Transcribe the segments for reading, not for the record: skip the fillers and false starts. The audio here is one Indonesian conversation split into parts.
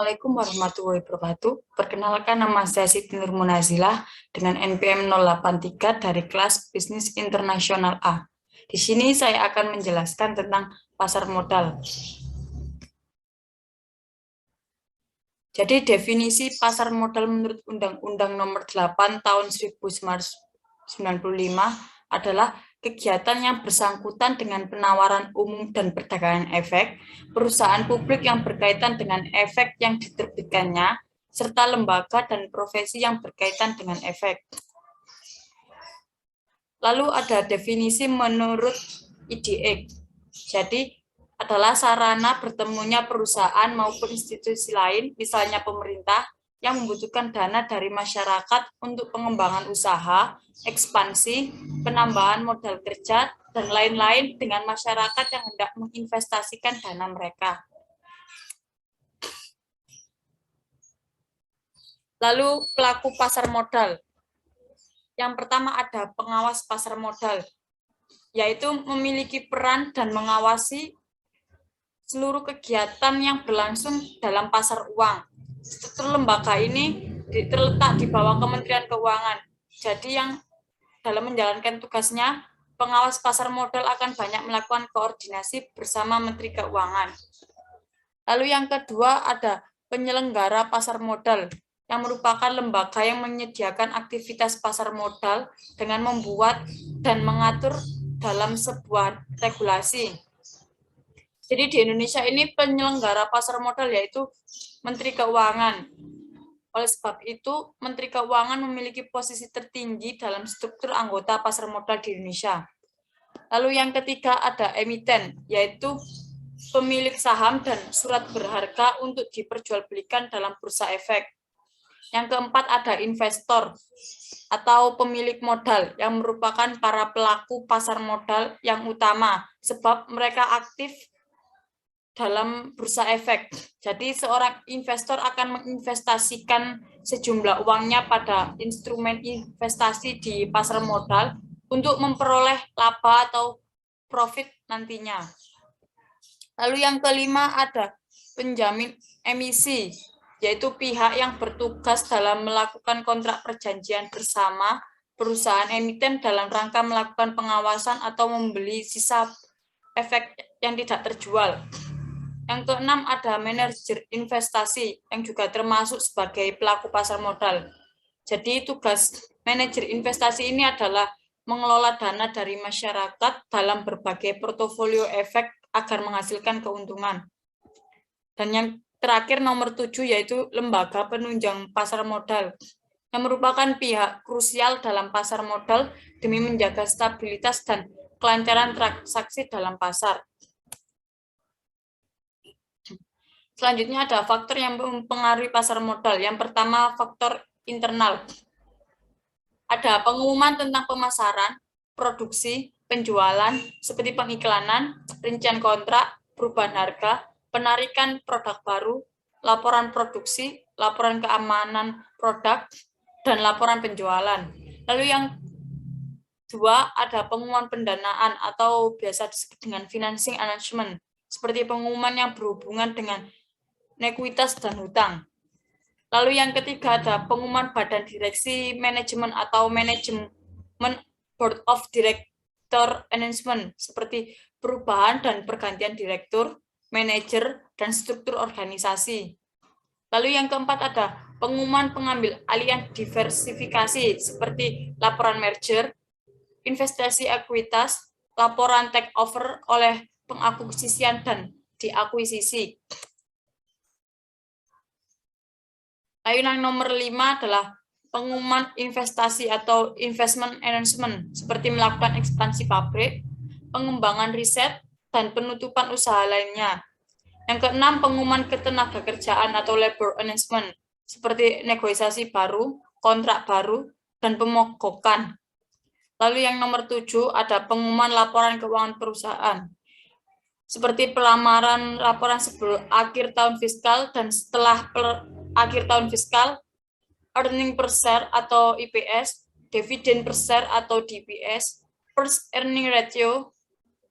Assalamualaikum warahmatullahi wabarakatuh. Perkenalkan, nama saya Siti Nur Munazilah dengan NPM 083 dari kelas Bisnis Internasional A. Di sini saya akan menjelaskan tentang pasar modal. Jadi definisi pasar modal menurut Undang-Undang Nomor 8 Tahun 1995 adalah kegiatan yang bersangkutan dengan penawaran umum dan perdagangan efek, perusahaan publik yang berkaitan dengan efek yang diterbitkannya, serta lembaga dan profesi yang berkaitan dengan efek. Lalu ada definisi menurut IDX. Jadi adalah sarana bertemunya perusahaan maupun institusi lain, misalnya pemerintah, yang membutuhkan dana dari masyarakat untuk pengembangan usaha, ekspansi, penambahan modal kerja, dan lain-lain dengan masyarakat yang hendak menginvestasikan dana mereka. Lalu pelaku pasar modal. Yang pertama ada pengawas pasar modal, yaitu memiliki peran dan mengawasi seluruh kegiatan yang berlangsung dalam pasar uang. Struktur lembaga ini terletak di bawah Kementerian Keuangan. Jadi yang dalam menjalankan tugasnya, pengawas pasar modal akan banyak melakukan koordinasi bersama Menteri Keuangan. Lalu yang kedua ada penyelenggara pasar modal, yang merupakan lembaga yang menyediakan aktivitas pasar modal dengan membuat dan mengatur dalam sebuah regulasi. Jadi di Indonesia ini penyelenggara pasar modal yaitu Menteri Keuangan. Oleh sebab itu, Menteri Keuangan memiliki posisi tertinggi dalam struktur anggota pasar modal di Indonesia. Lalu yang ketiga ada emiten, yaitu pemilik saham dan surat berharga untuk diperjualbelikan dalam bursa efek. Yang keempat ada investor atau pemilik modal yang merupakan para pelaku pasar modal yang utama, sebab mereka aktif dalam bursa efek. Jadi seorang investor akan menginvestasikan sejumlah uangnya pada instrumen investasi di pasar modal untuk memperoleh laba atau profit nantinya. Lalu yang kelima ada penjamin emisi, yaitu pihak yang bertugas dalam melakukan kontrak perjanjian bersama perusahaan emiten dalam rangka melakukan pengawasan atau membeli sisa efek yang tidak terjual. Yang keenam ada manajer investasi yang juga termasuk sebagai pelaku pasar modal. Jadi tugas manajer investasi ini adalah mengelola dana dari masyarakat dalam berbagai portofolio efek agar menghasilkan keuntungan. Dan yang terakhir nomor 7 yaitu lembaga penunjang pasar modal yang merupakan pihak krusial dalam pasar modal demi menjaga stabilitas dan kelancaran transaksi dalam pasar. Selanjutnya ada faktor yang mempengaruhi pasar modal. Yang pertama, faktor internal. Ada pengumuman tentang pemasaran, produksi, penjualan, seperti pengiklanan, rincian kontrak, perubahan harga, penarikan produk baru, laporan produksi, laporan keamanan produk, dan laporan penjualan. Lalu yang dua, ada pengumuman pendanaan atau biasa disebut dengan financing announcement, seperti pengumuman yang berhubungan dengan ekuitas dan hutang. Lalu yang ketiga ada pengumuman badan direksi manajemen atau manajemen board of director announcement seperti perubahan dan pergantian direktur, manajer, dan struktur organisasi. Lalu yang keempat ada pengumuman pengambil alihan diversifikasi seperti laporan merger, investasi ekuitas, laporan take over oleh pengakuisisian dan diakuisisi. Lalu yang nomor 5 adalah pengumuman investasi atau investment announcement, seperti melakukan ekspansi pabrik, pengembangan riset, dan penutupan usaha lainnya. Yang keenam, pengumuman ketenagakerjaan atau labor announcement, seperti negosiasi baru, kontrak baru, dan pemogokan. Lalu yang nomor 7 ada pengumuman laporan keuangan perusahaan, seperti pelamaran laporan sebelum akhir tahun fiskal dan setelah akhir tahun fiskal, earning per share atau EPS, dividend per share atau DPS, first earning ratio,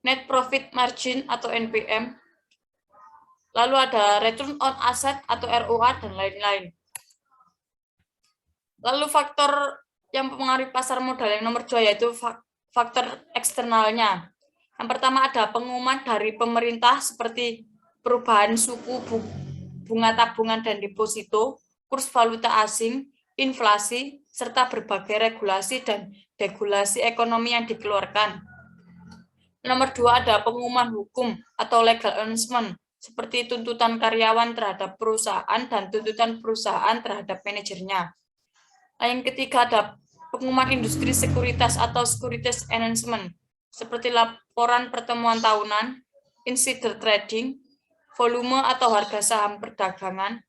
net profit margin atau NPM, Lalu ada return on asset atau ROA dan lain-lain. Lalu faktor yang mempengaruhi pasar modal yang nomor 2 yaitu faktor eksternalnya. Yang pertama ada pengumuman dari pemerintah seperti perubahan suku bunga tabungan dan deposito, kurs valuta asing, inflasi, serta berbagai regulasi dan deregulasi ekonomi yang dikeluarkan. Nomor 2 ada pengumuman hukum atau legal announcement, seperti tuntutan karyawan terhadap perusahaan dan tuntutan perusahaan terhadap manajernya. Yang ketiga ada pengumuman industri sekuritas atau securities announcement, seperti laporan pertemuan tahunan, insider trading, volume atau harga saham perdagangan,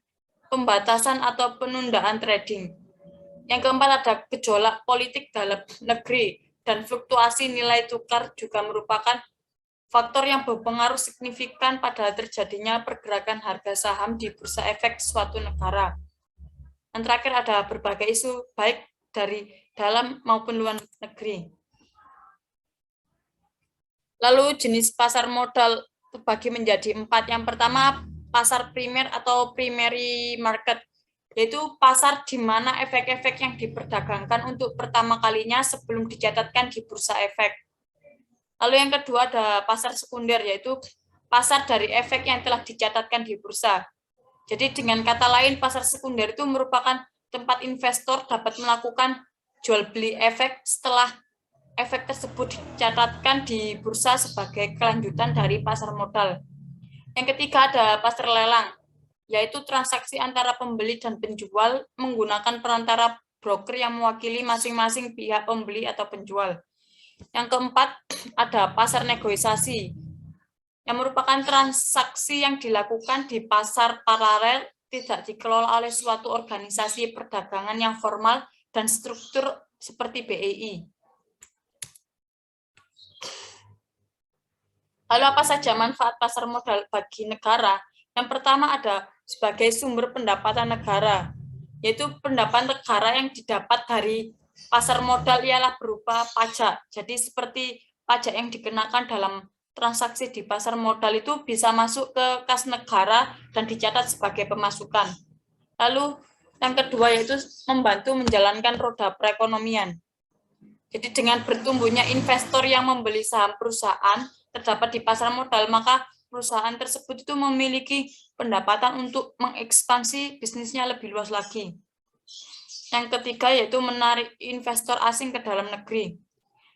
pembatasan atau penundaan trading. Yang keempat ada gejolak politik dalam negeri dan fluktuasi nilai tukar juga merupakan faktor yang berpengaruh signifikan pada terjadinya pergerakan harga saham di bursa efek suatu negara. Yang terakhir ada berbagai isu baik dari dalam maupun luar negeri. Lalu jenis pasar modal terbagi menjadi 4. Yang pertama pasar primer atau primary market, yaitu pasar di mana efek-efek yang diperdagangkan untuk pertama kalinya sebelum dicatatkan di bursa efek. Lalu yang kedua ada pasar sekunder, yaitu pasar dari efek yang telah dicatatkan di bursa. Jadi dengan kata lain, pasar sekunder itu merupakan tempat investor dapat melakukan jual beli efek setelah efek tersebut dicatatkan di bursa sebagai kelanjutan dari pasar modal. Yang ketiga ada pasar lelang, yaitu transaksi antara pembeli dan penjual menggunakan perantara broker yang mewakili masing-masing pihak pembeli atau penjual. Yang keempat ada pasar negosiasi, yang merupakan transaksi yang dilakukan di pasar paralel tidak dikelola oleh suatu organisasi perdagangan yang formal dan struktur seperti BEI. Lalu apa saja manfaat pasar modal bagi negara? Yang pertama ada sebagai sumber pendapatan negara, yaitu pendapatan negara yang didapat dari pasar modal ialah berupa pajak. Jadi seperti pajak yang dikenakan dalam transaksi di pasar modal itu bisa masuk ke kas negara dan dicatat sebagai pemasukan. Lalu yang kedua yaitu membantu menjalankan roda perekonomian. Jadi dengan bertumbuhnya investor yang membeli saham perusahaan terdapat di pasar modal, maka perusahaan tersebut itu memiliki pendapatan untuk mengekspansi bisnisnya lebih luas lagi. Yang ketiga yaitu menarik investor asing ke dalam negeri.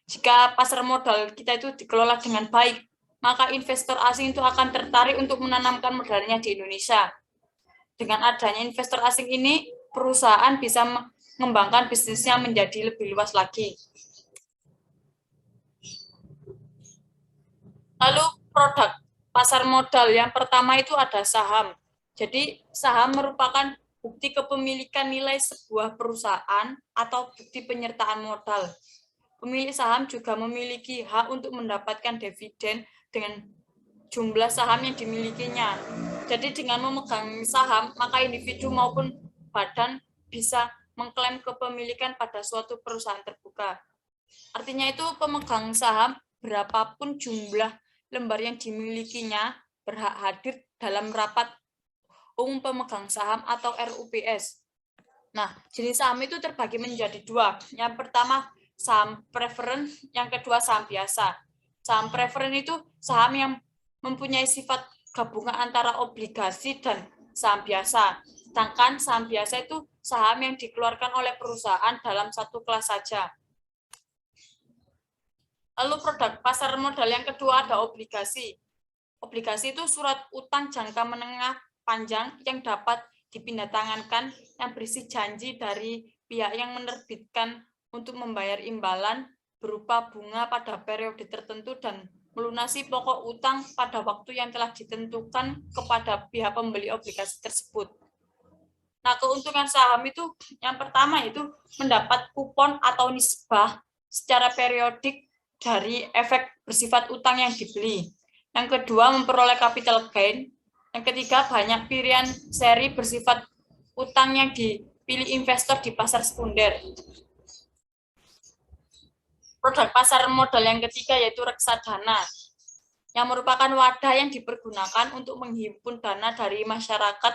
Jika pasar modal kita itu dikelola dengan baik, maka investor asing itu akan tertarik untuk menanamkan modalnya di Indonesia. Dengan adanya investor asing ini, perusahaan bisa mengembangkan bisnisnya menjadi lebih luas lagi. Lalu produk pasar modal yang pertama itu ada saham. Jadi saham merupakan bukti kepemilikan nilai sebuah perusahaan atau bukti penyertaan modal. Pemilik saham juga memiliki hak untuk mendapatkan dividen dengan jumlah saham yang dimilikinya. Jadi dengan memegang saham, maka individu maupun badan bisa mengklaim kepemilikan pada suatu perusahaan terbuka. Artinya itu pemegang saham berapapun jumlah lembar yang dimilikinya berhak hadir dalam rapat umum pemegang saham atau RUPS. Nah, jenis saham itu terbagi menjadi 2. Yang pertama saham preferen, yang kedua saham biasa. Saham preferen itu saham yang mempunyai sifat gabungan antara obligasi dan saham biasa. Sedangkan saham biasa itu saham yang dikeluarkan oleh perusahaan dalam satu kelas saja. Lalu produk pasar modal yang kedua ada obligasi. Obligasi itu surat utang jangka menengah panjang yang dapat dipindahtangankan yang berisi janji dari pihak yang menerbitkan untuk membayar imbalan berupa bunga pada periode tertentu dan melunasi pokok utang pada waktu yang telah ditentukan kepada pihak pembeli obligasi tersebut. Nah, keuntungan saham itu yang pertama itu mendapat kupon atau nisbah secara periodik dari efek bersifat utang yang dibeli. Yang kedua, memperoleh capital gain. Yang ketiga, banyak pilihan seri bersifat utang yang dipilih investor di pasar sekunder. Produk pasar modal yang ketiga yaitu reksadana. yang merupakan wadah yang dipergunakan untuk menghimpun dana dari masyarakat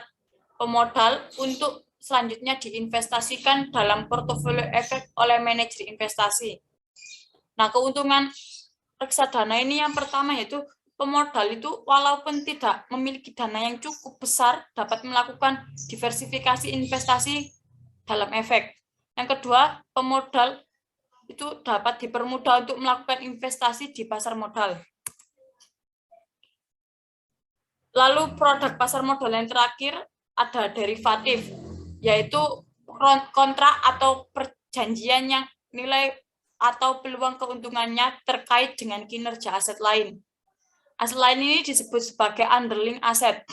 pemodal untuk selanjutnya diinvestasikan dalam portofolio efek oleh manajer investasi. Nah, keuntungan reksadana ini yang pertama yaitu pemodal itu walaupun tidak memiliki dana yang cukup besar dapat melakukan diversifikasi investasi dalam efek. Yang kedua, pemodal itu dapat dipermudah untuk melakukan investasi di pasar modal. Lalu produk pasar modal yang terakhir ada derivatif, yaitu kontrak atau perjanjian yang nilai atau peluang keuntungannya terkait dengan kinerja aset lain. Aset lain ini disebut sebagai underlying aset.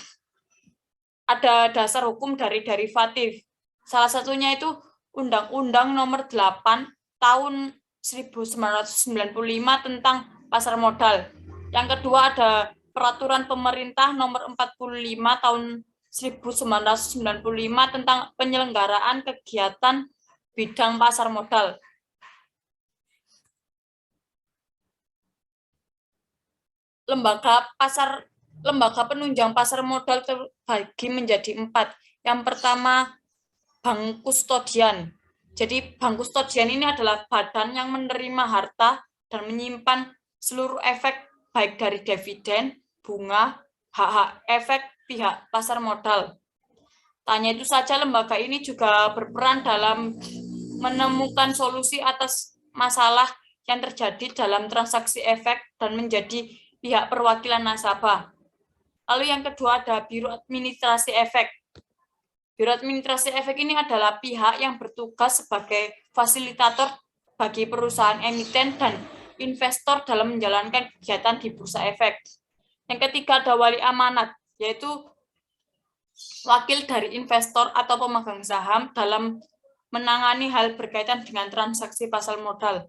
Ada dasar hukum dari derivatif. Salah satunya itu Undang-Undang Nomor 8 Tahun 1995 tentang pasar modal. Yang kedua ada Peraturan Pemerintah Nomor 45 Tahun 1995 tentang penyelenggaraan kegiatan bidang pasar modal. Lembaga penunjang pasar modal terbagi menjadi 4. Yang pertama, bank kustodian. Jadi bank kustodian ini adalah badan yang menerima harta dan menyimpan seluruh efek baik dari dividen, bunga, hak-hak efek pihak pasar modal. Tanya itu saja lembaga ini juga berperan dalam menemukan solusi atas masalah yang terjadi dalam transaksi efek dan menjadi pihak perwakilan nasabah. Lalu yang kedua ada Biro Administrasi Efek. Biro Administrasi Efek ini adalah pihak yang bertugas sebagai fasilitator bagi perusahaan emiten dan investor dalam menjalankan kegiatan di bursa efek. Yang ketiga ada wali amanat, yaitu wakil dari investor atau pemegang saham dalam menangani hal berkaitan dengan transaksi pasar modal.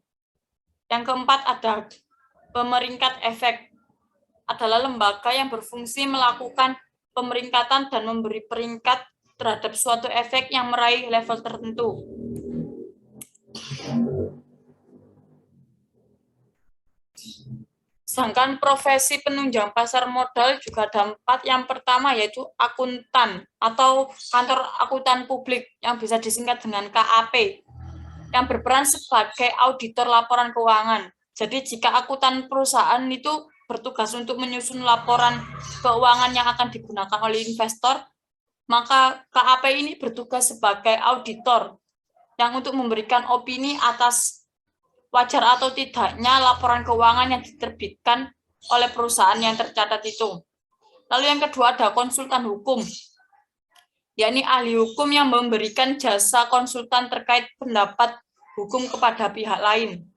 Yang keempat ada pemeringkat efek, adalah lembaga yang berfungsi melakukan pemeringkatan dan memberi peringkat terhadap suatu efek yang meraih level tertentu. Sedangkan profesi penunjang pasar modal juga ada 4. Yang pertama yaitu akuntan atau kantor akuntan publik yang bisa disingkat dengan KAP, yang berperan sebagai auditor laporan keuangan. Jadi jika akuntan perusahaan itu bertugas untuk menyusun laporan keuangan yang akan digunakan oleh investor, maka KAP ini bertugas sebagai auditor yang untuk memberikan opini atas wajar atau tidaknya laporan keuangan yang diterbitkan oleh perusahaan yang tercatat itu. Lalu yang kedua ada konsultan hukum, yakni ahli hukum yang memberikan jasa konsultan terkait pendapat hukum kepada pihak lain.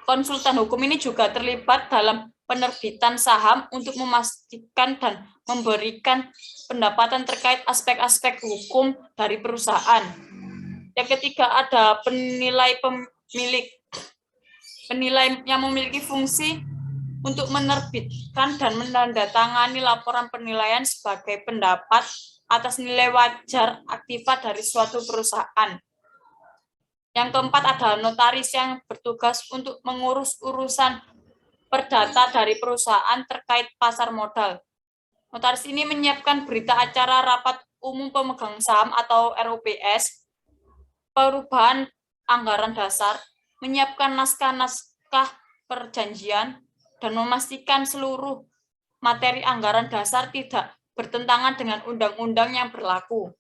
Konsultan hukum ini juga terlibat dalam penerbitan saham untuk memastikan dan memberikan pendapatan terkait aspek-aspek hukum dari perusahaan. Yang ketiga ada penilai pemilik. Penilai yang memiliki fungsi untuk menerbitkan dan menandatangani laporan penilaian sebagai pendapat atas nilai wajar aktiva dari suatu perusahaan. Yang keempat ada notaris yang bertugas untuk mengurus urusan perdata dari perusahaan terkait pasar modal. Notaris ini menyiapkan berita acara rapat umum pemegang saham atau RUPS, perubahan anggaran dasar, menyiapkan naskah-naskah perjanjian, dan memastikan seluruh materi anggaran dasar tidak bertentangan dengan undang-undang yang berlaku.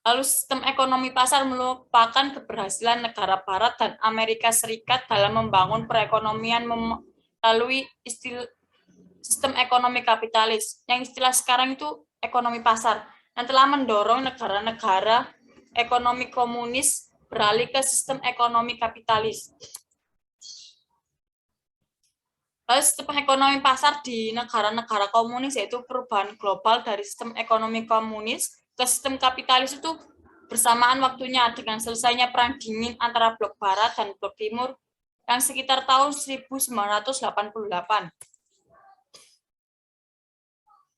Lalu sistem ekonomi pasar merupakan keberhasilan negara Barat dan Amerika Serikat dalam membangun perekonomian melalui sistem ekonomi kapitalis, yang istilah sekarang itu ekonomi pasar, yang telah mendorong negara-negara ekonomi komunis beralih ke sistem ekonomi kapitalis. Lalu sistem ekonomi pasar di negara-negara komunis yaitu perubahan global dari sistem ekonomi komunis ke sistem kapitalis itu bersamaan waktunya dengan selesainya Perang Dingin antara Blok Barat dan Blok Timur yang sekitar tahun 1988.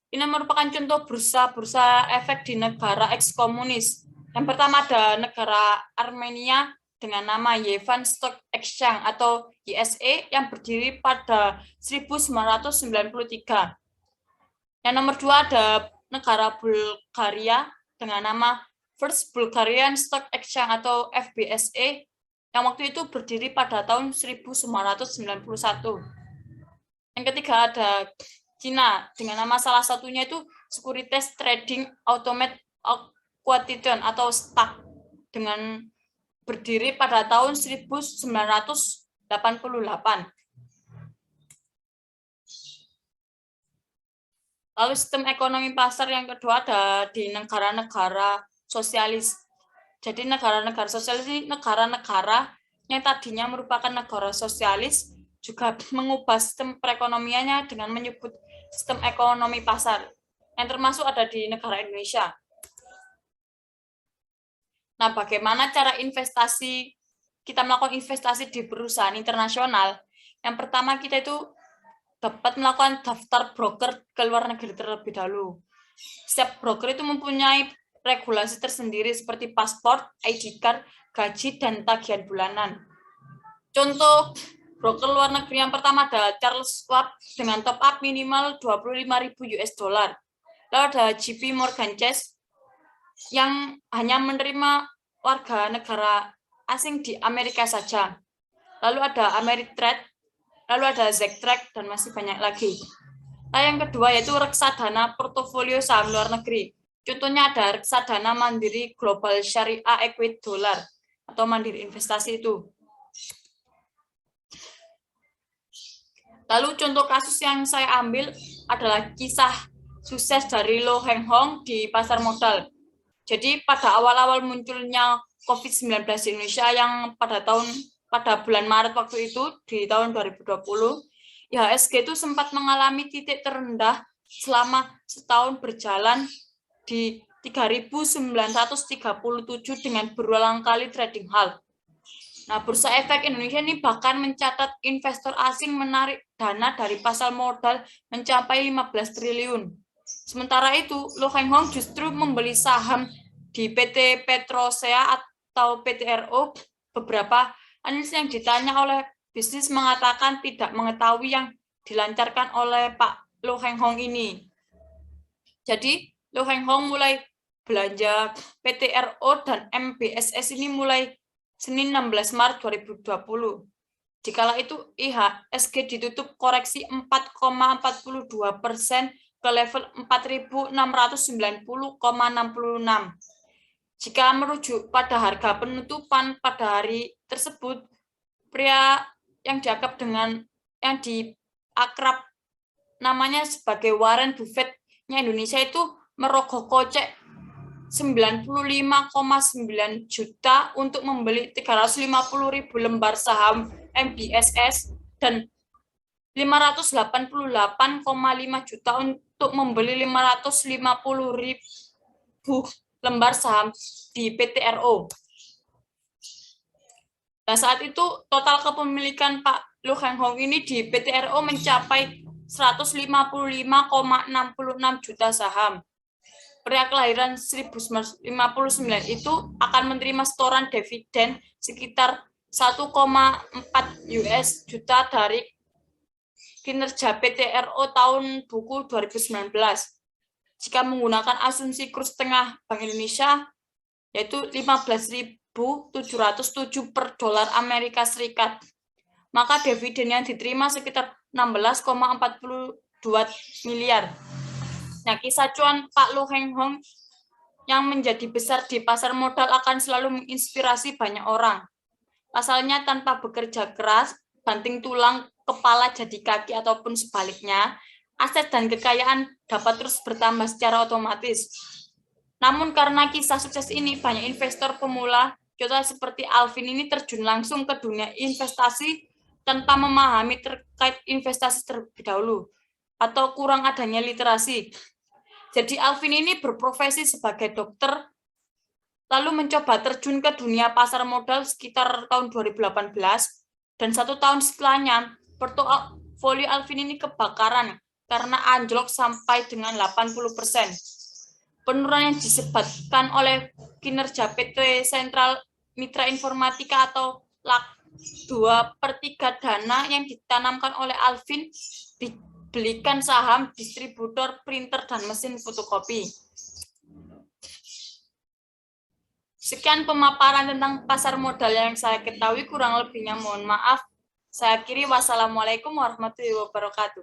Ini merupakan contoh bursa-bursa efek di negara eks-komunis. Yang pertama ada negara Armenia dengan nama Yerevan Stock Exchange atau YSE yang berdiri pada 1993. Yang nomor 2 ada negara Bulgaria dengan nama First Bulgarian Stock Exchange atau FBSE yang waktu itu berdiri pada tahun 1991. Yang ketiga ada Cina dengan nama salah satunya itu Securities Trading Automated Quotation atau STAQ dengan berdiri pada tahun 1988. Lalu sistem ekonomi pasar yang kedua ada di negara-negara sosialis. Jadi negara-negara sosialis ini negara-negara yang tadinya merupakan negara sosialis juga mengubah sistem perekonomiannya dengan menyebut sistem ekonomi pasar, yang termasuk ada di negara Indonesia. Nah, bagaimana cara kita melakukan investasi di perusahaan internasional? Yang pertama, kita itu dapat melakukan daftar broker ke luar negeri terlebih dahulu. Setiap broker itu mempunyai regulasi tersendiri seperti paspor, ID card, gaji, dan tagihan bulanan. Contoh broker luar negeri yang pertama ada Charles Schwab dengan top up minimal 25.000 US dollar. Lalu ada JP Morgan Chase yang hanya menerima warga negara asing di Amerika saja. Lalu ada Ameritrade, lalu ada Zactrack, dan masih banyak lagi. Nah, yang kedua yaitu reksadana portofolio saham luar negeri. Contohnya ada reksadana Mandiri Global Syariah Equity Dollar atau Mandiri Investasi itu. Lalu contoh kasus yang saya ambil adalah kisah sukses dari Lo Heng Hong di pasar modal. Jadi pada awal-awal munculnya COVID-19 di Indonesia yang pada bulan Maret waktu itu di tahun 2020, IHSG itu sempat mengalami titik terendah selama setahun berjalan di 3.937 dengan berulang kali trading halt. Nah, Bursa Efek Indonesia ini bahkan mencatat investor asing menarik dana dari pasar modal mencapai 15 triliun. Sementara itu, Lo Heng Hong justru membeli saham di PT Petrosea atau PTRO. Beberapa analis yang ditanya oleh bisnis mengatakan tidak mengetahui yang dilancarkan oleh Pak Lo Heng Hong ini. Jadi, Lo Heng Hong mulai belanja PTRO dan MBSS ini mulai Senin 16 Maret 2020. Dikala itu IHSG ditutup koreksi 4,42% ke level 4.690,66. Jika merujuk pada harga penutupan pada hari tersebut, pria yang diakrab namanya sebagai Warren Buffett-nya Indonesia itu merogoh kocek 95,9 juta untuk membeli 350.000 lembar saham MBSS dan 588,5 juta untuk membeli 550.000 lembar saham di PTRO. Nah, saat itu total kepemilikan Pak Lo Heng Hong ini di PTRO mencapai 155,66 juta saham. Pria kelahiran 1959 itu akan menerima setoran dividen sekitar 1,4 US juta dari kinerja PTRO tahun buku 2019. Jika menggunakan asumsi kurs tengah Bank Indonesia, yaitu 15.707 per dolar Amerika Serikat, maka dividen yang diterima sekitar 16,42 miliar. Nah, kisah cuan Pak Lo Heng Hong yang menjadi besar di pasar modal akan selalu menginspirasi banyak orang. Pasalnya tanpa bekerja keras, banting tulang, kepala jadi kaki ataupun sebaliknya, aset dan kekayaan dapat terus bertambah secara otomatis. Namun karena kisah sukses ini, banyak investor pemula, contohnya seperti Alvin ini terjun langsung ke dunia investasi tanpa memahami terkait investasi terlebih dahulu, atau kurang adanya literasi. Jadi Alvin ini berprofesi sebagai dokter, lalu mencoba terjun ke dunia pasar modal sekitar tahun 2018, dan 1 tahun setelahnya, portofolio Alvin ini kebakaran karena anjlok sampai dengan 80%. Penurunan yang disebabkan oleh kinerja PT Central mitra informatika atau 2/3 dana yang ditanamkan oleh Alvin dibelikan saham distributor printer dan mesin fotokopi. Sekian pemaparan tentang pasar modal yang saya ketahui, kurang lebihnya mohon maaf. Saya akhiri, wassalamualaikum warahmatullahi wabarakatuh.